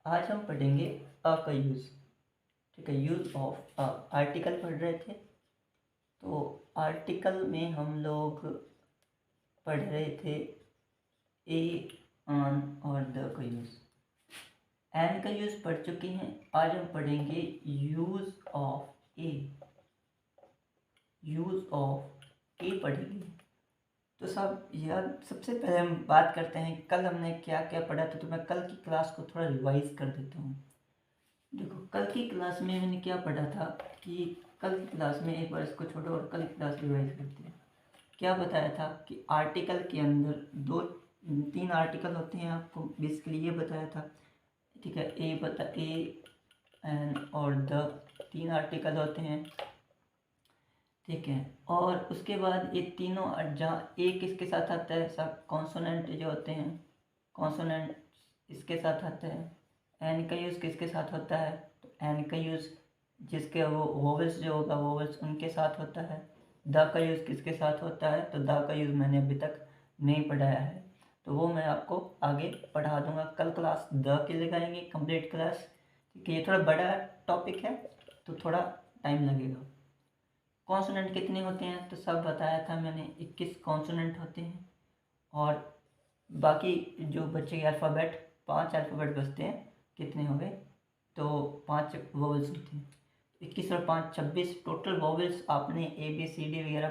आज हम पढ़ेंगे अ का यूज़। ठीक है, यूज़ ऑफ अ। आर्टिकल पढ़ रहे थे, तो आर्टिकल में हम लोग पढ़ रहे थे ए, ऑन और द का यूज़। एन का यूज़ पढ़ चुके हैं। आज हम पढ़ेंगे use of a. Use of a पढ़ेंगे। तो सब यार, सबसे पहले हम बात करते हैं कल हमने क्या क्या पढ़ा था। तो मैं कल की क्लास को थोड़ा रिवाइज कर देता हूँ। देखो, कल की क्लास में मैंने क्या पढ़ा था कि कल की क्लास में एक बार इसको छोड़ो और कल की क्लास रिवाइज करते हैं। क्या बताया था कि आर्टिकल के अंदर तीन आर्टिकल होते हैं। आपको बेसिकली ये बताया था। ठीक है, ए एन और द तीन आर्टिकल होते हैं। ठीक है, और उसके बाद ये तीनों जहाँ ए किसके साथ आता है, सब कॉन्सोनेंट जो होते हैं, कॉन्सोनेंट इसके साथ आता है। एन का यूज़ किसके साथ होता है, तो एन का यूज़ जिसके वो वोवेल्स जो होगा वोवेल्स उनके साथ होता है। द का यूज़ किसके साथ होता है, तो द का यूज़ मैंने अभी तक नहीं पढ़ाया है, तो वो मैं आपको आगे पढ़ा दूंगा। कल क्लास द के लगाएंगे कंप्लीट क्लास। ठीक है, ये थोड़ा बड़ा टॉपिक है तो थोड़ा टाइम लगेगा। कॉन्सोनेंट कितने होते हैं, तो सब बताया था मैंने, 21 कॉन्सोनेंट होते हैं। और बाकी जो बचे अल्फ़ाबेट, 5 अल्फ़ाबेट बचते हैं। कितने हो गए, तो 5 वोवेल्स होते हैं। 21 और 5 26 टोटल वोवेल्स। आपने ABCD वगैरह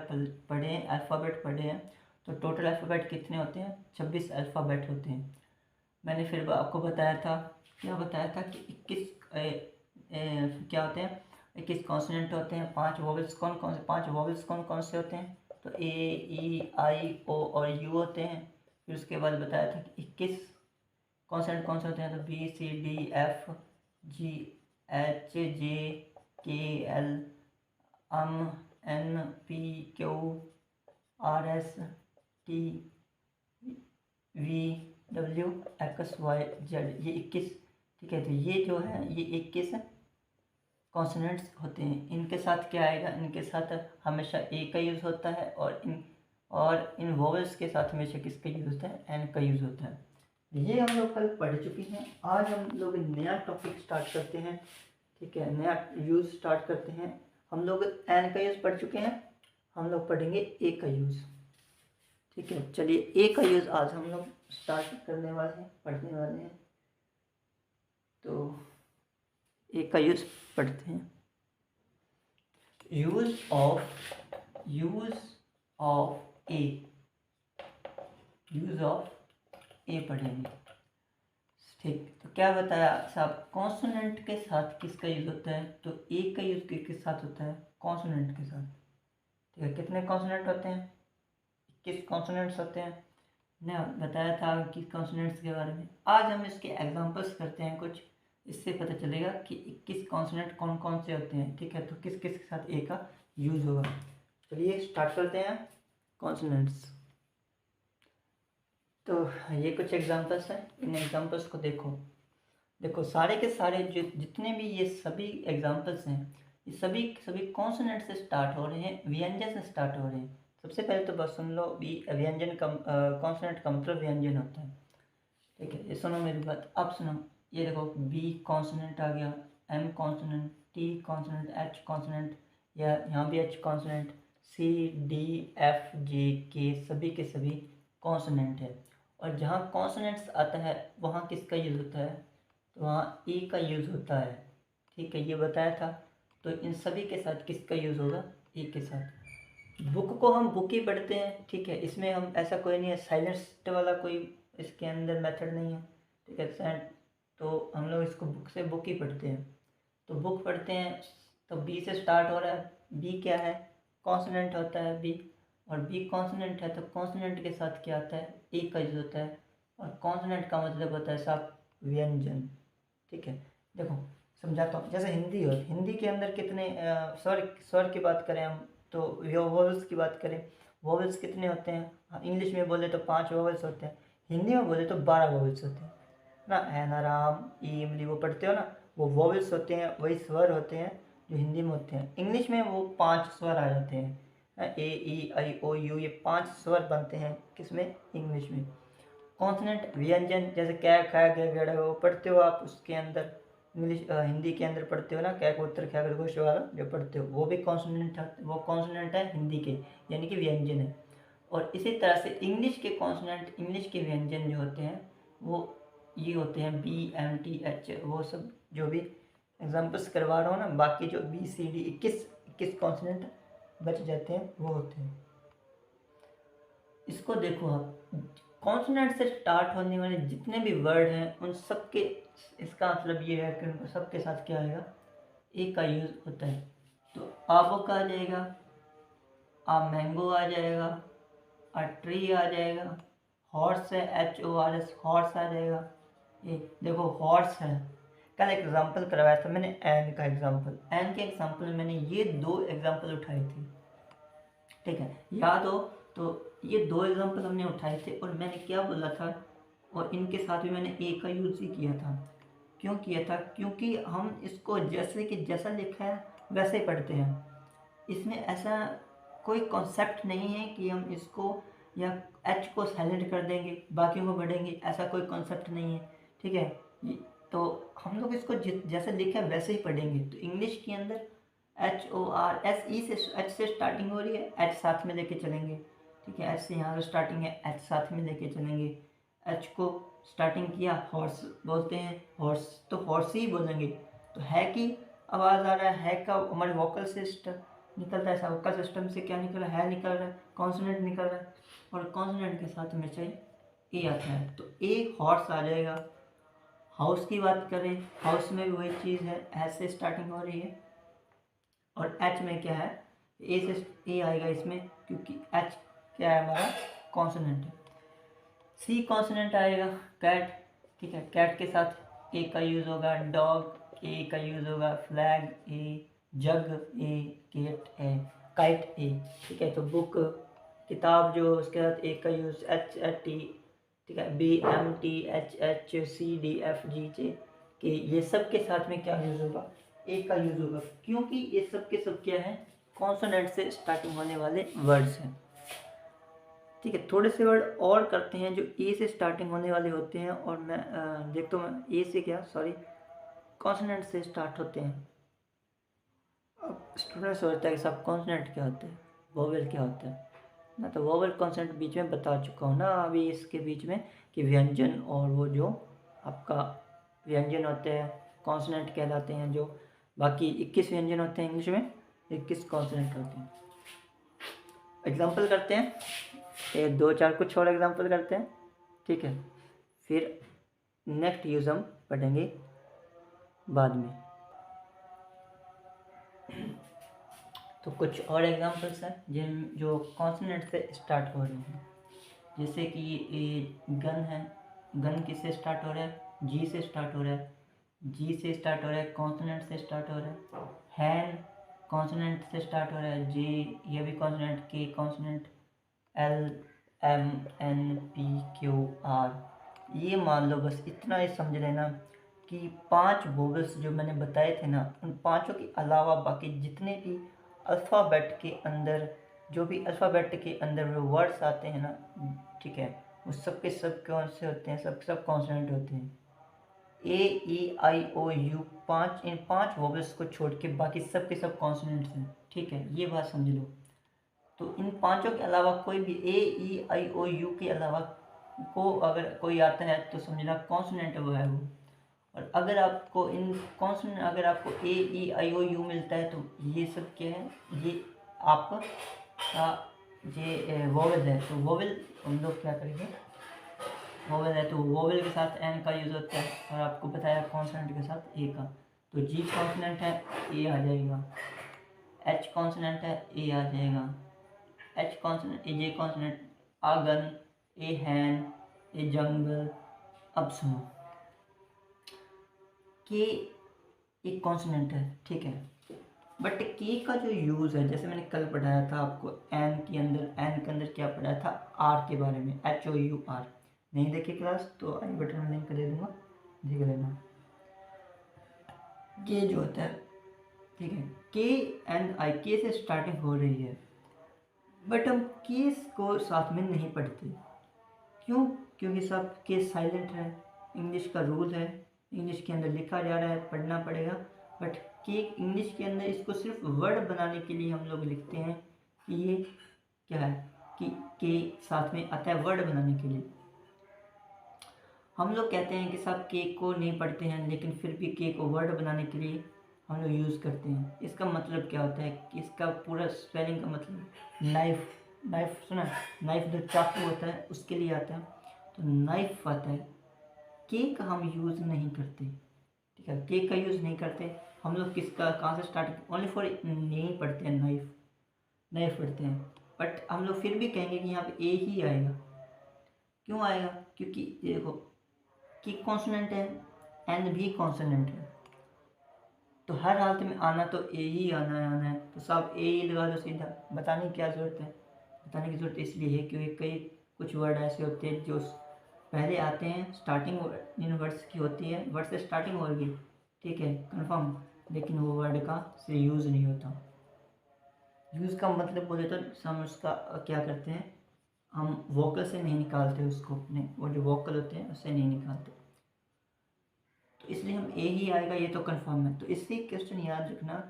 पढ़े हैं, अल्फ़ाबेट पढ़े हैं, तो टोटल अल्फ़ाबेट कितने होते हैं, 26 अल्फ़ाबेट होते हैं। मैंने फिर आपको बताया था, क्या बताया था कि 21 क्या होते हैं, 21 कॉन्सोनेंट होते हैं। 5 वोवेल्स कौन कौन से, 5 वोवेल्स कौन कौन से होते हैं, तो A, E, I, O और U होते हैं। फिर उसके बाद बताया था कि 21 कॉन्सोनेंट कौन से होते हैं, तो BCDFGHJKL MNPQRSTVWXYZ, ये 21। ठीक है, तो ये जो है ये 21 कॉन्सोनेंट्स होते हैं। इनके साथ क्या आएगा, इनके साथ हमेशा ए का यूज़ होता है, और इन वोवेल्स के साथ हमेशा किसका यूज़ होता है, एन का यूज़ होता है। ये हम लोग कल पढ़ चुके हैं। आज हम लोग नया टॉपिक स्टार्ट करते हैं। ठीक है, नया यूज़ स्टार्ट करते हैं। हम लोग एन का यूज़ पढ़ चुके हैं, हम लोग पढ़ेंगे ए का यूज़। ठीक है, चलिए ए का यूज़ आज हम लोग स्टार्ट करने वाले हैं, पढ़ने वाले हैं। तो ए का यूज़ पढ़ते हैं। Use of a, use of a पढ़ेंगे। ठीक, तो क्या बताया साहब, कॉन्सोनेंट के साथ किसका यूज़ होता है, तो ए का यूज़ किसके साथ होता है, कॉन्सोनेंट के साथ। ठीक है, कितने कॉन्सोनेंट होते हैं, 21 कॉन्सोनेंट्स होते हैं। ने बताया था कि कॉन्सोनेंट्स के बारे में। आज हम इसके एग्जांपल्स करते हैं कुछ, इससे पता चलेगा कि 21 कॉन्सोनेंट कौन कौन से होते हैं। ठीक है, तो किस किस के साथ ए का यूज़ होगा। चलिए स्टार्ट करते हैं कॉन्सोनेंट्स। तो ये कुछ एग्जांपल्स हैं, इन एग्जांपल्स को देखो सारे के सारे जितने भी ये सभी एग्जांपल्स हैं, ये सभी सभी कॉन्सोनेंट से स्टार्ट हो रहे हैं, व्यंजन से स्टार्ट हो रहे हैं। सबसे पहले तो बस सुन लो, भी व्यंजन कॉन्सोनेंट का मतलब व्यंजन होता है। ठीक है, ये सुनो मेरी बात, अब सुनो। ये देखो, बी कॉन्सोनेंट आ गया, M consonant, T consonant, H consonant, या यहाँ भी H consonant, C D F J K सभी के सभी कॉन्सोनेंट है। और जहाँ कॉन्सोनेंट्स आता है वहाँ किसका यूज़ होता है, तो वहाँ ए का यूज़ होता है। ठीक है, ये बताया था। तो इन सभी के साथ किसका यूज़ होगा, ए के साथ। बुक को हम बुक ही पढ़ते हैं। ठीक है, इसमें हम ऐसा कोई नहीं है, साइलेंस्ड वाला कोई इसके अंदर मेथड नहीं है। ठीक है, तो हम लोग इसको बुक से बुक ही पढ़ते हैं। तो बुक पढ़ते हैं, तो बी से स्टार्ट हो रहा है। बी क्या है, कॉन्सोनेंट होता है बी, और बी कॉन्सोनेंट है तो कॉन्सोनेंट के साथ क्या आता है, ए का यूज होता है। और कॉन्सोनेंट का मतलब होता है साहब व्यंजन। ठीक है, देखो समझाता हूँ। जैसे हिंदी हो, हिंदी के अंदर कितने स्वर की बात करें हम, तो वोवेल्स की बात करें, वोवेल्स कितने होते हैं। इंग्लिश में बोले तो 5 वोवेल्स होते हैं, हिंदी में बोले तो 12 वोवेल्स होते हैं ना। ऐन राम ई इमली वो पढ़ते हो ना, वो वोवेल्स होते हैं, वही स्वर होते हैं जो हिंदी में होते हैं। इंग्लिश में वो 5 स्वर आ जाते हैं, ए ई आई ओ यू, ये 5 स्वर बनते हैं किसमें, इंग्लिश में। कॉन्सोनेंट व्यंजन जैसे क्या खाया गया गड़ा वो पढ़ते हो आप, उसके अंदर इंग्लिश हिंदी के अंदर पढ़ते हो ना, क्या उत्तर क्या घोष वाला जो पढ़ते हो वो भी कॉन्सोनेंट है, वो कॉन्सोनेंट है हिंदी के, यानी कि व्यंजन है। और इसी तरह से इंग्लिश के कॉन्सोनेंट, इंग्लिश के व्यंजन जो होते हैं वो ये होते हैं BMTH, वो सब जो भी एग्जाम्पल्स करवा रहा हूँ ना, बाकी जो BCD 21 कॉन्सोनेंट बच जाते हैं वो होते हैं। इसको देखो आप, कॉन्सोनेंट से स्टार्ट होने वाले जितने भी वर्ड हैं उन सब के, इसका मतलब ये है कि उनको सबके साथ क्या आएगा, ए का यूज़ होता है। तो आवोक आ जाएगा, आ मैंगो आ जाएगा, आ ट्री आ जाएगा, हॉर्स है HORS हॉर्स आ जाएगा। ये देखो हॉर्स है, कल एग्जाम्पल करवाया था मैंने एन का एग्जाम्पल, एन के एग्जाम्पल में मैंने ये 2 एग्जाम्पल उठाए थे, ठीक है, याद हो तो ये 2 एग्जाम्पल हमने उठाए थे और मैंने क्या बोला था, और इनके साथ भी मैंने ए का यूज़ ही किया था। क्यों किया था, क्योंकि हम इसको जैसे कि जैसा लिखा है वैसे ही पढ़ते हैं, इसमें ऐसा कोई कॉन्सेप्ट नहीं है कि हम इसको या एच को साइलेंट कर देंगे बाकियों को बढ़ेंगे, ऐसा कोई कॉन्सेप्ट नहीं है, ठीक है। तो हम लोग इसको जैसे लिखा है वैसे ही पढ़ेंगे। तो इंग्लिश के अंदर HORSE से एच से स्टार्टिंग हो रही है, एच साथ में लेके चलेंगे, ठीक है, एच से यहाँ स्टार्टिंग है, एच साथ में लेके चलेंगे। एच को स्टार्टिंग किया, हॉर्स बोलते हैं, हॉर्स तो हॉर्स ही बोलेंगे। तो है कि आवाज़ आ रहा है का हमारे वोकल सिस्टम निकल रहा है, वोकल सिस्टम से क्या निकल रहा है निकल रहा है, कॉन्सोनेंट निकल रहा है, और कॉन्सोनेंट के साथ में चाहिए ए आता है, तो ए हॉर्स आ जाएगा। हाउस की बात करें, हाउस में भी वही चीज़ है, एच से स्टार्टिंग हो रही है, और एच में क्या है, ए से ए आएगा इसमें, क्योंकि एच क्या है हमारा कॉन्सोनेंट है। सी कॉन्सोनेंट आएगा कैट, ठीक है, कैट के साथ ए का यूज़ होगा, डॉग ए का यूज़ होगा, फ्लैग ए, जग ए, केट ए, काइट ए, ठीक है। तो बुक किताब जो उसके साथ ए का यूज़ HT, ठीक है, BMTHHCDFGJ के, ये सब के साथ में क्या यूज़ होगा, ए का यूज़ होगा, क्योंकि ये सब के सब क्या है, कॉन्सोनेंट से स्टार्टिंग होने वाले वर्ड्स हैं, ठीक है। थोड़े से वर्ड और करते हैं जो ए से स्टार्टिंग होने वाले होते हैं, और मैं देखता हूँ ए से क्या, सॉरी, कॉन्सोनेंट से स्टार्ट होते हैं। अब स्टूडेंट सोचता है कि सब कॉन्सोनेंट क्या होते हैं, वोवेल क्या होता है ना, तो वोवेल कॉन्सोनेंट बीच में बता चुका हूँ ना अभी इसके बीच में, कि व्यंजन और वो जो आपका व्यंजन होते हैं कॉन्सोनेंट कहलाते हैं, जो बाकी 21 व्यंजन होते हैं इंग्लिश में, 21 कॉन्सोनेंट होते हैं। एग्जाम्पल करते हैं, ये 2-4 कुछ और एग्जाम्पल करते हैं, ठीक है, फिर नेक्स्ट यूज़ हम पढ़ेंगे बाद में। तो कुछ और एग्जांपल्स हैं जिन जो कॉन्सोनेंट से स्टार्ट हो रहे हैं, जैसे कि ये गन है, गन किससे स्टार्ट हो रहा है, जी से स्टार्ट हो रहा है, जी से स्टार्ट हो रहा है, कॉन्सोनेंट से स्टार्ट हो रहा है। हैन कॉन्सोनेंट से स्टार्ट हो रहा है, जे ये भी कॉन्सोनेंट, के कॉन्सोनेंट, LMNPQR। ये मान लो बस इतना ही समझ लेना कि 5 वोवेल्स जो मैंने बताए थे ना, उन पांचों के अलावा बाकी जितने भी अल्फ़ाबेट के अंदर, जो भी अल्फ़ाबेट के अंदर वो वर्ड्स आते हैं ना, ठीक है, वो सब के सब कौन से होते हैं, सब कॉन्सोनेंट होते हैं। AEIOU, इन 5 वोवेल्स को छोड़ के बाकी सब के सब कॉन्सोनेंट्स हैं, ठीक है, ये बात समझ लो। तो इन पांचों के अलावा कोई भी AEIOU के अलावा को अगर कोई आता है तो समझना कॉन्सोनेंट वो है वो। और अगर आपको इन कॉन्सोनेंट, अगर आपको AEIOU मिलता है तो ये सब क्या है, ये आपका ये वोवेल है। तो वोवेल हम लोग क्या करेंगे, वोवेल है तो वोवेल के साथ एन का यूज़ होता है, और आपको बताया कॉन्सोनेंट के साथ ए का। तो जी कॉन्सोनेंट है, ए आ जाएगा। एच कॉन्सोनेंट है, ए आ जाएगा। एच कॉन्सोनेंट, ए जे कॉन्सोनेंट, आगन, ए हैन, ए जंगल। अब सुनो, के एक कॉन्सोनेंट है, ठीक है, बट के का जो यूज़ है, जैसे मैंने कल पढ़ाया था आपको एन के अंदर क्या पढ़ाया था, आर के बारे में, HOUR। नहीं देखी क्लास तो आई बटन में लिंक दे दूंगा, देख लेना। के जो होता है, ठीक है, KNI, के से स्टार्टिंग हो रही है, बट हम केस को साथ में नहीं पढ़ते। क्यों? क्योंकि सब के साइलेंट है, इंग्लिश का रूल है, इंग्लिश के अंदर लिखा जा रहा है, पढ़ना पड़ेगा। बट के इंग्लिश के अंदर इसको सिर्फ वर्ड बनाने के लिए हम लोग लिखते हैं कि ये क्या है कि के साथ में आता है वर्ड बनाने के लिए। हम लोग कहते हैं कि साहब के को नहीं पढ़ते हैं, लेकिन फिर भी के को वर्ड बनाने के लिए हम लोग यूज़ करते हैं। इसका मतलब क्या होता है कि इसका पूरा स्पेलिंग का मतलब नाइफ, नाइफ सुना, नाइफ जो चाकू होता है उसके लिए आता है, तो नाइफ आता है। के का हम यूज़ नहीं करते, ठीक है, के का यूज़ नहीं करते हम लोग। किसका कहाँ से स्टार्ट, ओनली फॉर नहीं पढ़ते हैं, नाइफ, नाइफ पढ़ते हैं। बट हम लोग फिर भी कहेंगे कि यहाँ पे ए ही आएगा। क्यों आएगा? क्योंकि ये देखो कि कॉन्सोनेंट है, एन भी कॉन्सोनेंट है, तो हर हालत में आना तो ए ही आना है। तो सब ए ही लगा दो सीधा, बताने की क्या ज़रूरत है? बताने की ज़रूरत इसलिए है क्योंकि कई कुछ वर्ड ऐसे होते हैं जो पहले आते हैं, स्टार्टिंग इन वर्ड्स की होती है, वर्ड से स्टार्टिंग होगी, ठीक है, कंफर्म, लेकिन वो वर्ड का से यूज़ नहीं होता। यूज़ का मतलब बोले तो हम उसका क्या करते हैं, हम वोकल से नहीं निकालते उसको, अपने वो जो वोकल होते हैं उससे नहीं निकालते, तो इसलिए हम ए ही आएगा, ये तो कंफर्म है। तो इससे क्वेश्चन याद रखना,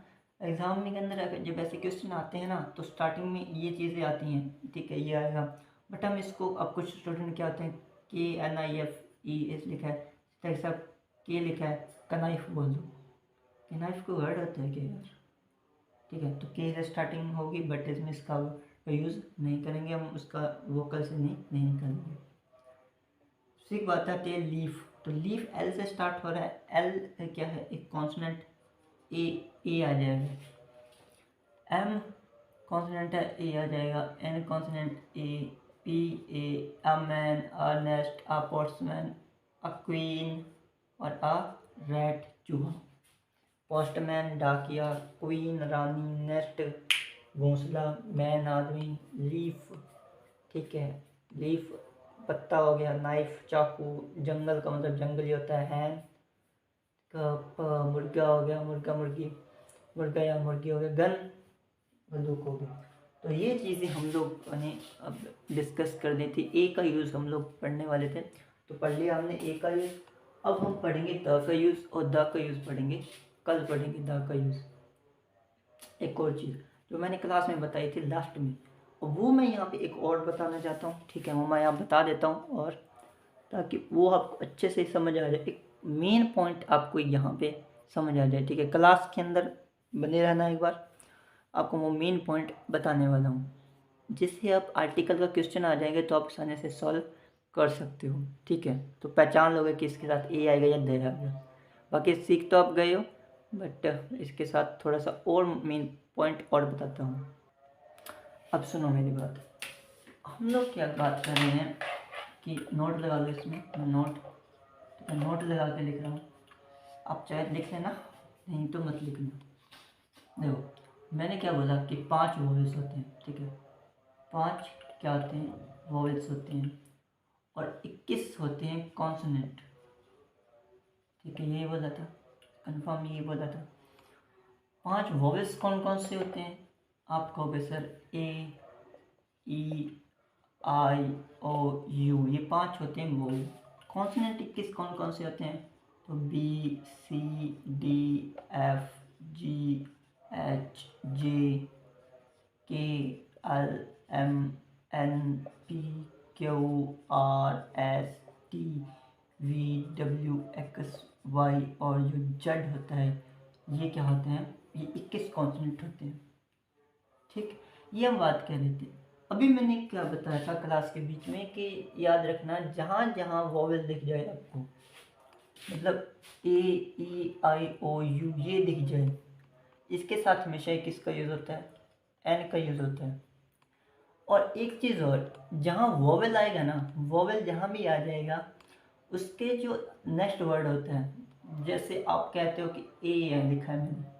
एग्जाम में के अंदर अगर जब ऐसे क्वेश्चन आते हैं ना तो स्टार्टिंग में ये चीज़ें आती हैं, ठीक है, ये आएगा। बट हम इसको, अब कुछ स्टूडेंट क्या होते हैं, K N I F E S लिखा है, सब के लिखा है, कनाइफ बोल दो, कनाइफ को वर्ड होता है क्या यार, ठीक है, तो के से स्टार्टिंग होगी, बट इसमें इसका यूज़ नहीं करेंगे हम, उसका वोकल से नहीं निकालेंगे। दूसरी बात आती है लीफ, तो लीफ एल से स्टार्ट हो रहा है, एल क्या है, एक कॉन्सोनेंट, ए आ जाएगा, एम कॉन्सोनेंट है, ए आ जाएगा, an consonant, a, P a, a man, a nest, a postman, a queen और अ रैट चूहा। पोस्टमैन डाकिया, क्वीन रानी, नेस्ट घोंसला, मैन आदमी, लीफ, ठीक है, लीफ पत्ता हो गया, नाइफ चाकू, जंगल का मतलब जंगली होता है, हैन का मुर्गा हो गया, मुर्गा मुर्गी, मुर्गा या मुर्गी हो गया, गन बंदूक हो गई। तो ये चीज़ें हम लोग ने अब डिस्कस कर दी थी। ए का यूज़ हम लोग पढ़ने वाले थे, तो पढ़ लिया हमने ए का यूज़। अब हम पढ़ेंगे द का यूज़ और द का यूज़ पढ़ेंगे, कल पढ़ेंगे द का यूज़। एक और चीज़ जो मैंने क्लास में बताई थी लास्ट में, और वो मैं यहाँ पे एक और बताना चाहता हूँ, ठीक है, वो मैं यहाँ बता देता हूँ, और ताकि वो आपको अच्छे से समझ आ जाए, एक मेन पॉइंट आपको यहाँ पे समझ आ जाए, ठीक है। क्लास के अंदर बने रहना, एक बार आपको वो मेन पॉइंट बताने वाला हूँ, जिससे आप आर्टिकल का क्वेश्चन आ जाएंगे तो आप आसानी से सॉल्व कर सकते हो, ठीक है। तो पहचान लोगे कि इसके साथ ए आएगा या दे आएगा, बाकी सीख तो आप गए हो, बट इसके साथ थोड़ा सा और मेन पॉइंट और बताता हूँ। अब सुनो मेरी बात, हम लोग क्या बात कर रहे हैं कि नोट लगा लो, इसमें मैं नोट लगा के लिख रहा हूँ, आप चाहे लिख लेना, नहीं तो मत लिखना। देखो मैंने क्या बोला कि 5 वॉवेल्स होते हैं, ठीक है, 5 क्या होते हैं, वॉवेल्स होते हैं, और 21 होते हैं कॉन्सोनेंट, ठीक है, यही बोला था, कंफर्म यही बोला था। 5 वॉवेल्स कौन कौन से होते हैं, आप कहोगे sir A, E, I, O, you, ये 5 होते हैं वोवेल। कॉन्सोनेंट 21 कौन कौन से होते हैं, तो B, C, D, F, G, H, J, K, L, M, N, P, Q, R, S, T, V, W, X, Y, और जो जेड होता है, ये क्या होते हैं, ये 21 कॉन्सोनेंट होते हैं, ठीक। ये हम बात कर रहे थे। अभी मैंने क्या बताया था क्लास के बीच में कि याद रखना, जहाँ जहाँ वॉवेल दिख जाए आपको, मतलब ए, ई, आई, ओ, यू, ये दिख जाए, इसके साथ हमेशा किसका यूज़ होता है, एन का यूज़ होता है। और एक चीज़ और, जहाँ वॉवेल आएगा ना, वॉवेल जहाँ भी आ जाएगा, उसके जो नेक्स्ट वर्ड होता है, जैसे आप कहते हो कि ए लिखा है मैंने,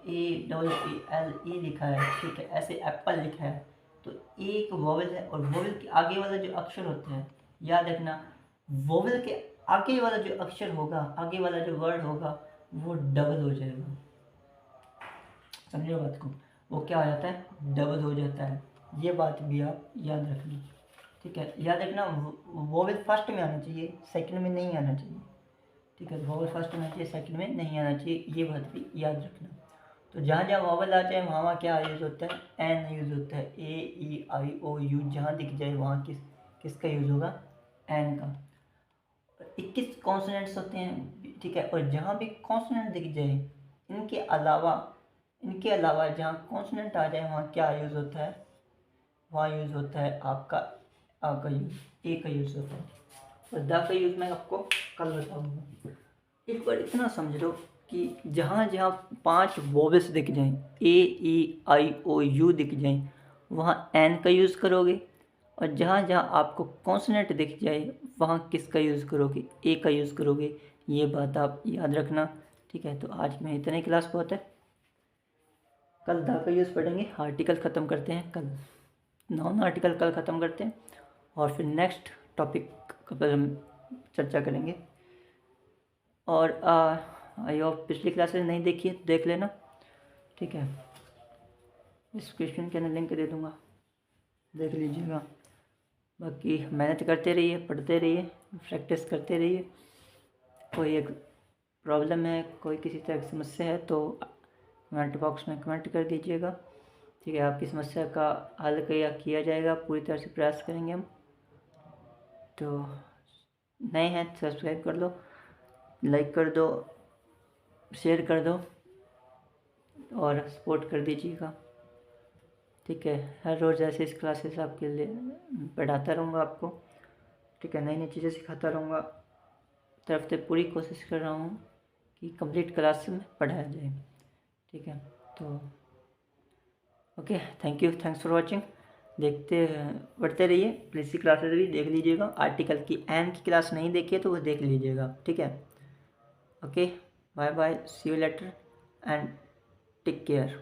A double A L E लिखा है, ठीक है, ऐसे एप्पल लिखा है, तो एक वोवेल है, और वोवेल के आगे वाला जो अक्षर होता है, याद रखना, वोवेल के आगे वाला जो अक्षर होगा, आगे वाला जो वर्ड होगा, वो डबल हो जाएगा, समझो बात को, वो क्या हो जाता है, डबल हो जाता है। ये बात भी आप याद रखना, ठीक है, याद रखना वोवेल फर्स्ट में आना चाहिए, सेकंड में नहीं आना चाहिए। ठीक है, वोवेल फर्स्ट में आना चाहिए, सेकंड में नहीं आना चाहिए, ये बात भी याद रखना। तो जहाँ जहाँ वोवेल आ जाए वहाँ वहाँ क्या यूज़ होता है, एन यूज़ होता है। ए ई आई ओ यू जहाँ दिख जाए वहाँ किसका यूज़ होगा, एन का। 21 कॉन्सोनेंट्स होते हैं। ठीक है, और जहाँ भी कॉन्सोनेंट दिख जाए इनके अलावा जहाँ कॉन्सोनेंट आ जाए वहाँ क्या यूज़ होता है, वहाँ यूज़ होता है आपका आ का यूज़, ए का यूज़ होता है। और द का यूज़ मैं आपको कल बताऊँगा। एक बार इतना समझ लो कि जहाँ जहाँ 5 वोवेल्स दिख जाएं, ए ई आई ओ यू दिख जाएं, वहाँ एन का यूज़ करोगे। और जहाँ जहाँ आपको कॉन्सोनेंट दिख जाए वहाँ किसका यूज़ करोगे, ए का यूज़ करोगे। ये बात आप याद रखना। ठीक है, तो आज में इतना ही क्लास बहुत है। कल द का यूज़ पढ़ेंगे, आर्टिकल ख़त्म करते हैं कल, नॉन आर्टिकल कल ख़त्म करते हैं, और फिर नेक्स्ट टॉपिक पर हम चर्चा करेंगे। और आई होप पिछली क्लासेस नहीं देखी है तो देख लेना। ठीक है, डिस्क्रिप्शन के अंदर लिंक दे दूँगा, देख लीजिएगा। बाकी मेहनत करते रहिए, पढ़ते रहिए, प्रैक्टिस करते रहिए। कोई एक प्रॉब्लम है, कोई किसी तरह की समस्या है तो कमेंट बॉक्स में कमेंट कर दीजिएगा। ठीक है, आपकी समस्या का हल किया जाएगा, पूरी तरह से प्रयास करेंगे हम। तो नए हैं तो सब्सक्राइब कर लो, लाइक कर दो, शेयर कर दो और सपोर्ट कर दीजिएगा। ठीक है, हर रोज़ ऐसे इस क्लासेस आपके लिए पढ़ाता रहूँगा आपको। ठीक है, नई नई चीज़ें सिखाता रहूँगा। तरफ से पूरी कोशिश कर रहा हूँ कि कंप्लीट क्लास में पढ़ाया जाए। ठीक है, तो okay, thank you, thanks for watching. पढ़ते रहिए, प्लीज़ क्लासेस भी देख लीजिएगा। आर्टिकल की एन की क्लास नहीं देखी है तो वो देख लीजिएगा। ठीक है, okay, bye bye, see you later and take care.